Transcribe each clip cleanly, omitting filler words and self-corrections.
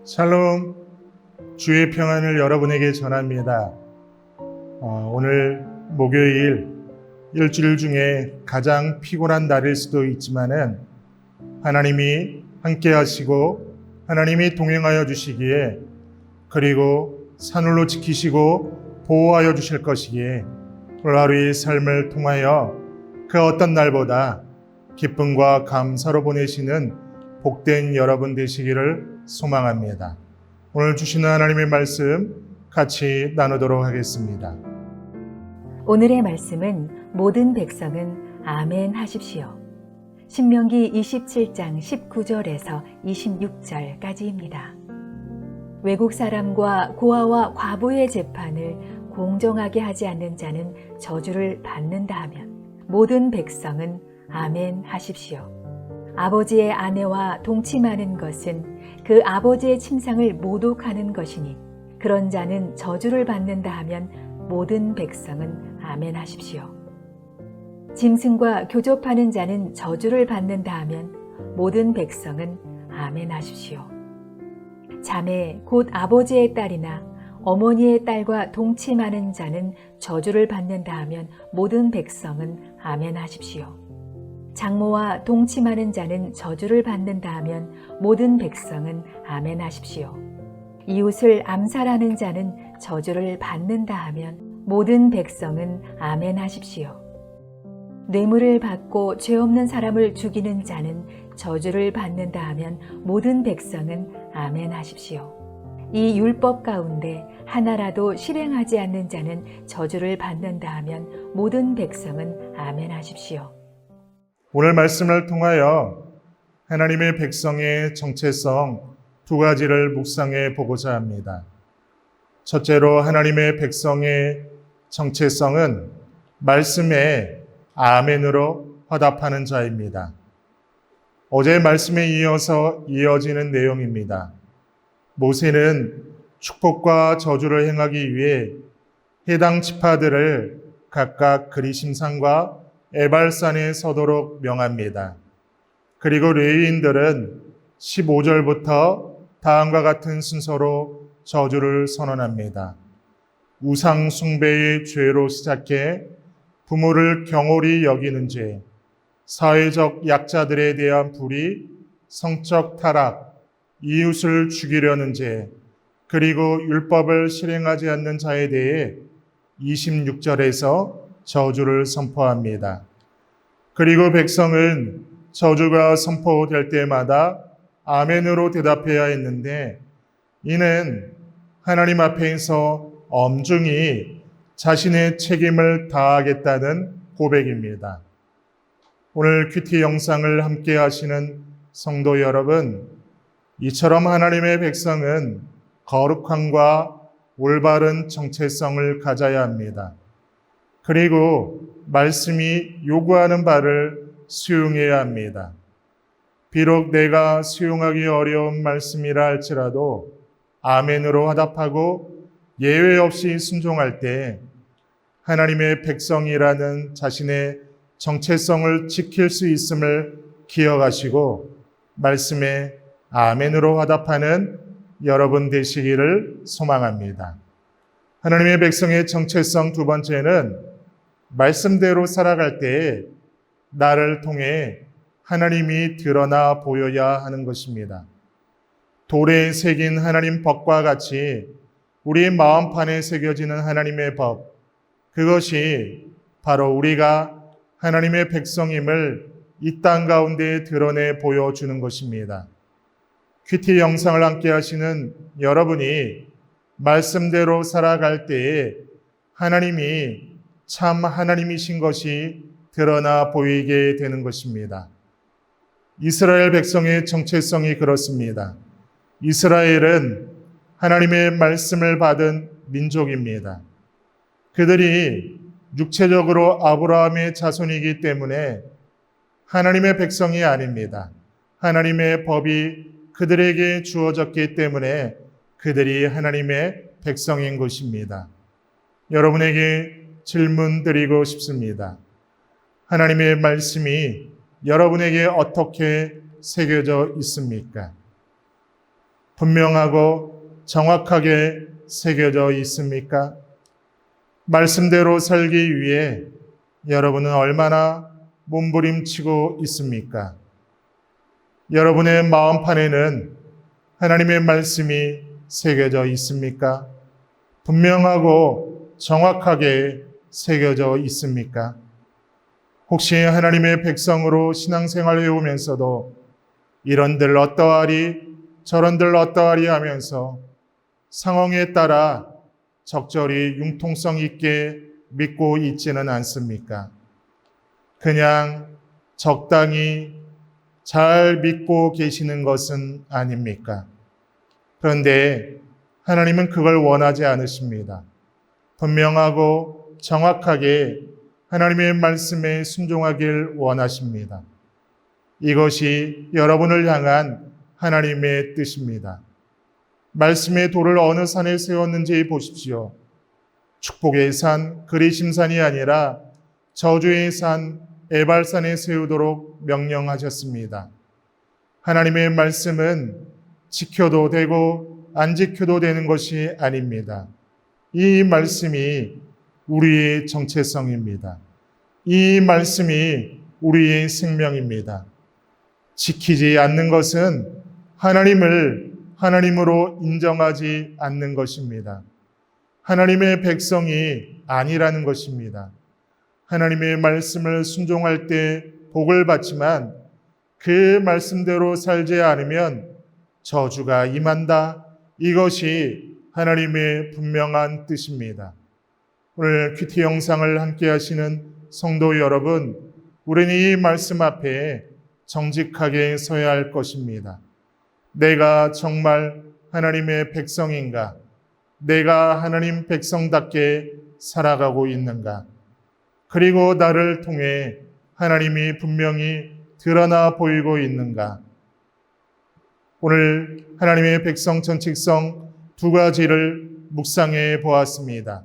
샬롬, 주의 평안을 여러분에게 전합니다. 오늘 목요일 일주일 중에 가장 피곤한 날일 수도 있지만은 하나님이 함께 하시고 하나님이 동행하여 주시기에, 그리고 산울로 지키시고 보호하여 주실 것이기에 오늘 하루의 삶을 통하여 그 어떤 날보다 기쁨과 감사로 보내시는 복된 여러분 되시기를 소망합니다. 오늘 주시는 하나님의 말씀 같이 나누도록 하겠습니다. 오늘의 말씀은 모든 백성은 아멘 하십시오. 신명기 27장 19절에서 26절까지입니다. 외국 사람과 고아와 과부의 재판을 공정하게 하지 않는 자는 저주를 받는다 하면 모든 백성은 아멘 하십시오. 아버지의 아내와 동침하는 것은 그 아버지의 침상을 모독하는 것이니 그런 자는 저주를 받는다 하면 모든 백성은 아멘 하십시오. 짐승과 교접하는 자는 저주를 받는다 하면 모든 백성은 아멘 하십시오. 자매 곧 아버지의 딸이나 어머니의 딸과 동침하는 자는 저주를 받는다 하면 모든 백성은 아멘 하십시오. 장모와 동침하는 자는 저주를 받는다 하면 모든 백성은 아멘 하십시오. 이웃을 암살하는 자는 저주를 받는다 하면 모든 백성은 아멘 하십시오. 뇌물을 받고 죄 없는 사람을 죽이는 자는 저주를 받는다 하면 모든 백성은 아멘 하십시오. 이 율법 가운데 하나라도 실행하지 않는 자는 저주를 받는다 하면 모든 백성은 아멘 하십시오. 오늘 말씀을 통하여 하나님의 백성의 정체성 두 가지를 묵상해 보고자 합니다. 첫째로 하나님의 백성의 정체성은 말씀에 아멘으로 화답하는 자입니다. 어제 말씀에 이어서 이어지는 내용입니다. 모세는 축복과 저주를 행하기 위해 해당 지파들을 각각 그리심산과 에발산에 서도록 명합니다. 그리고 레위인들은 15절부터 다음과 같은 순서로 저주를 선언합니다. 우상 숭배의 죄로 시작해 부모를 경홀히 여기는 죄, 사회적 약자들에 대한 불의, 성적 타락, 이웃을 죽이려는 죄, 그리고 율법을 실행하지 않는 자에 대해 26절에서 저주를 선포합니다. 그리고 백성은 저주가 선포될 때마다 아멘으로 대답해야 했는데, 이는 하나님 앞에서 엄중히 자신의 책임을 다하겠다는 고백입니다. 오늘 큐티 영상을 함께 하시는 성도 여러분, 이처럼 하나님의 백성은 거룩함과 올바른 정체성을 가져야 합니다. 그리고 말씀이 요구하는 바를 수용해야 합니다. 비록 내가 수용하기 어려운 말씀이라 할지라도 아멘으로 화답하고 예외 없이 순종할 때 하나님의 백성이라는 자신의 정체성을 지킬 수 있음을 기억하시고 말씀에 아멘으로 화답하는 여러분 되시기를 소망합니다. 하나님의 백성의 정체성 두 번째는 말씀대로 살아갈 때 나를 통해 하나님이 드러나 보여야 하는 것입니다. 돌에 새긴 하나님 법과 같이 우리 마음판에 새겨지는 하나님의 법, 그것이 바로 우리가 하나님의 백성임을 이 땅 가운데 드러내 보여주는 것입니다. 큐티 영상을 함께 하시는 여러분이 말씀대로 살아갈 때에 하나님이 참 하나님이신 것이 드러나 보이게 되는 것입니다. 이스라엘 백성의 정체성이 그렇습니다. 이스라엘은 하나님의 말씀을 받은 민족입니다. 그들이 육체적으로 아브라함의 자손이기 때문에 하나님의 백성이 아닙니다. 하나님의 법이 그들에게 주어졌기 때문에 그들이 하나님의 백성인 것입니다. 여러분에게 질문 드리고 싶습니다. 하나님의 말씀이 여러분에게 어떻게 새겨져 있습니까? 분명하고 정확하게 새겨져 있습니까? 말씀대로 살기 위해 여러분은 얼마나 몸부림치고 있습니까? 여러분의 마음판에는 하나님의 말씀이 새겨져 있습니까? 분명하고 정확하게 새겨져 있습니까? 혹시 하나님의 백성으로 신앙생활을 해오면서도 이런들 어떠하리 저런들 어떠하리 하면서 상황에 따라 적절히 융통성 있게 믿고 있지는 않습니까? 그냥 적당히 잘 믿고 계시는 것은 아닙니까? 그런데 하나님은 그걸 원하지 않으십니다. 분명하고 정확하게 하나님의 말씀에 순종하길 원하십니다. 이것이 여러분을 향한 하나님의 뜻입니다. 말씀의 돌을 어느 산에 세웠는지 보십시오. 축복의 산 그리심산이 아니라 저주의 산 에발산에 세우도록 명령하셨습니다. 하나님의 말씀은 지켜도 되고 안 지켜도 되는 것이 아닙니다. 이 말씀이 우리의 정체성입니다. 이 말씀이 우리의 생명입니다. 지키지 않는 것은 하나님을 하나님으로 인정하지 않는 것입니다. 하나님의 백성이 아니라는 것입니다. 하나님의 말씀을 순종할 때 복을 받지만 그 말씀대로 살지 않으면 저주가 임한다. 이것이 하나님의 분명한 뜻입니다. 오늘 큐티 영상을 함께 하시는 성도 여러분, 우리는 이 말씀 앞에 정직하게 서야 할 것입니다. 내가 정말 하나님의 백성인가? 내가 하나님 백성답게 살아가고 있는가? 그리고 나를 통해 하나님이 분명히 드러나 보이고 있는가? 오늘 하나님의 백성 정체성 두 가지를 묵상해 보았습니다.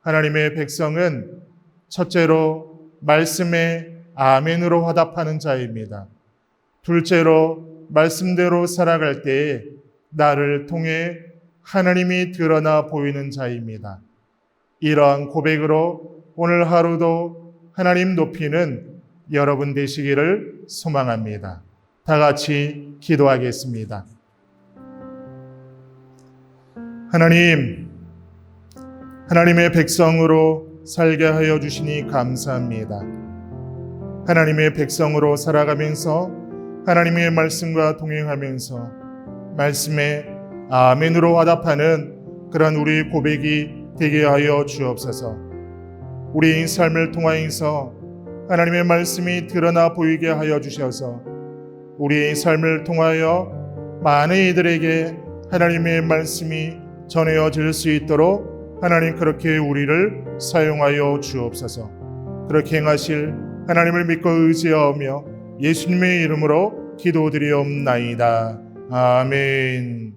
하나님의 백성은 첫째로 말씀에 아멘으로 화답하는 자입니다. 둘째로 말씀대로 살아갈 때 나를 통해 하나님이 드러나 보이는 자입니다. 이러한 고백으로 오늘 하루도 하나님 높이는 여러분 되시기를 소망합니다. 다 같이 기도하겠습니다. 하나님, 하나님의 백성으로 살게 하여 주시니 감사합니다. 하나님의 백성으로 살아가면서 하나님의 말씀과 동행하면서 말씀에 아멘으로 화답하는 그런 우리 고백이 되게 하여 주옵소서. 우리의 삶을 통하여서 하나님의 말씀이 드러나 보이게 하여 주셔서 우리의 삶을 통하여 많은 이들에게 하나님의 말씀이 전해질 수 있도록 하나님 그렇게 우리를 사용하여 주옵소서. 그렇게 행하실 하나님을 믿고 의지하며 예수님의 이름으로 기도드리옵나이다. 아멘.